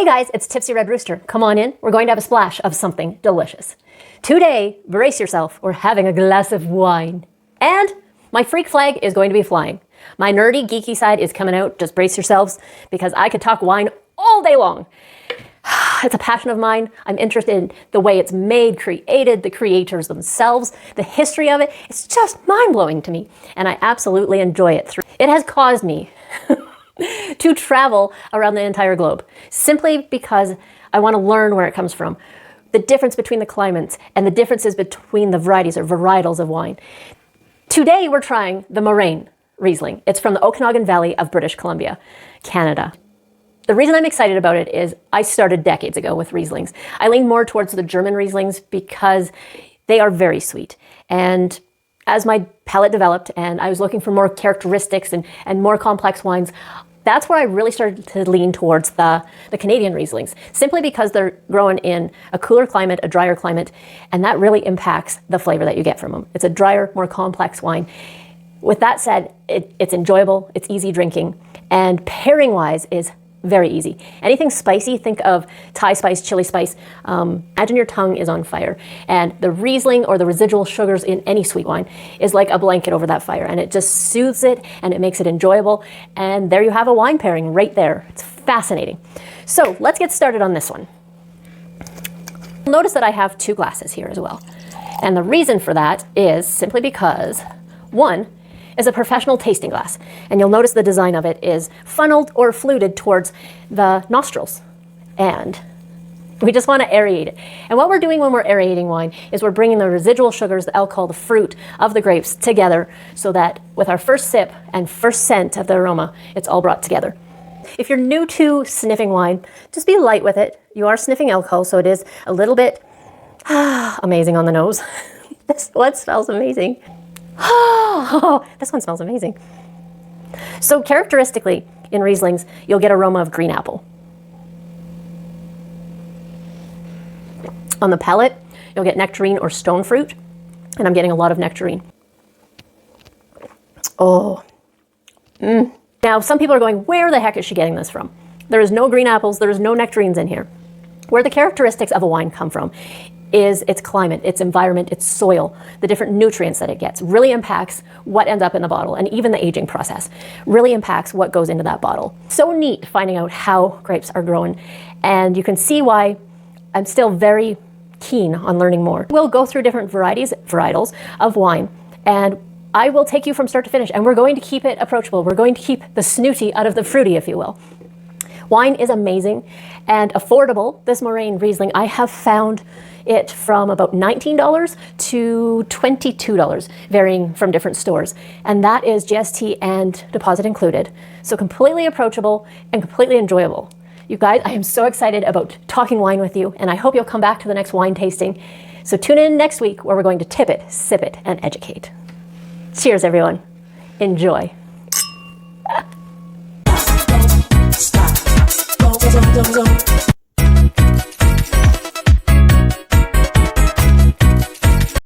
Hey guys, it's Tipsy Red Rooster. Come on in, we're going to have a splash of something delicious. Today, brace yourself, we're having a glass of wine. And my freak flag is going to be flying. My nerdy, geeky side is coming out, just brace yourselves, because I could talk wine all day long. It's a passion of mine. I'm interested in the way it's made, created, the creators themselves, the history of it. It's just mind-blowing to me, and I absolutely enjoy it. It has caused me to travel around the entire globe, simply because I want to learn where it comes from, the difference between the climates, and the differences between the varieties or varietals of wine. Today, we're trying the Moraine Riesling. It's from the Okanagan Valley of British Columbia, Canada. The reason I'm excited about it is I started decades ago with Rieslings. I lean more towards the German Rieslings because they are very sweet. And as my palate developed and I was looking for more characteristics and more complex wines, that's where I really started to lean towards the Canadian Rieslings, simply because they're grown in a cooler climate, a drier climate, and that really impacts the flavor that you get from them. It's a drier, more complex wine. With that said, it's enjoyable, it's easy drinking, and pairing-wise is very easy. Anything spicy, think of Thai spice, chili spice. Imagine your tongue is on fire. And the Riesling or the residual sugars in any sweet wine is like a blanket over that fire. And it just soothes it and it makes it enjoyable. And there you have a wine pairing right there. It's fascinating. So let's get started on this one. Notice that I have two glasses here as well. And the reason for that is simply because one is a professional tasting glass. And you'll notice the design of it is funneled or fluted towards the nostrils. And we just want to aerate it. And what we're doing when we're aerating wine is we're bringing the residual sugars, the alcohol, the fruit of the grapes together so that with our first sip and first scent of the aroma, it's all brought together. If you're new to sniffing wine, just be light with it. You are sniffing alcohol, so it is a little bit amazing on the nose. This one smells amazing. Oh, this one smells amazing. So characteristically, in Rieslings, you'll get aroma of green apple. On the palate, you'll get nectarine or stone fruit, and I'm getting a lot of nectarine. Oh. Now, some people are going, where the heck is she getting this from? There is no green apples, there is no nectarines in here. Where the characteristics of a wine come from is its climate, its environment, its soil, the different nutrients that it gets really impacts what ends up in the bottle, and even the aging process really impacts what goes into that bottle. So neat finding out how grapes are grown, and you can see why I'm still very keen on learning more. We'll go through different varietals of wine, and I will take you from start to finish, and we're going to keep it approachable. We're going to keep the snooty out of the fruity, if you will. Wine is amazing and affordable. This Moraine Riesling, I have found it from about $19 to $22, varying from different stores. And that is GST and deposit included. So completely approachable and completely enjoyable. You guys, I am so excited about talking wine with you, and I hope you'll come back to the next wine tasting. So tune in next week where we're going to tip it, sip it, and educate. Cheers, everyone. Enjoy.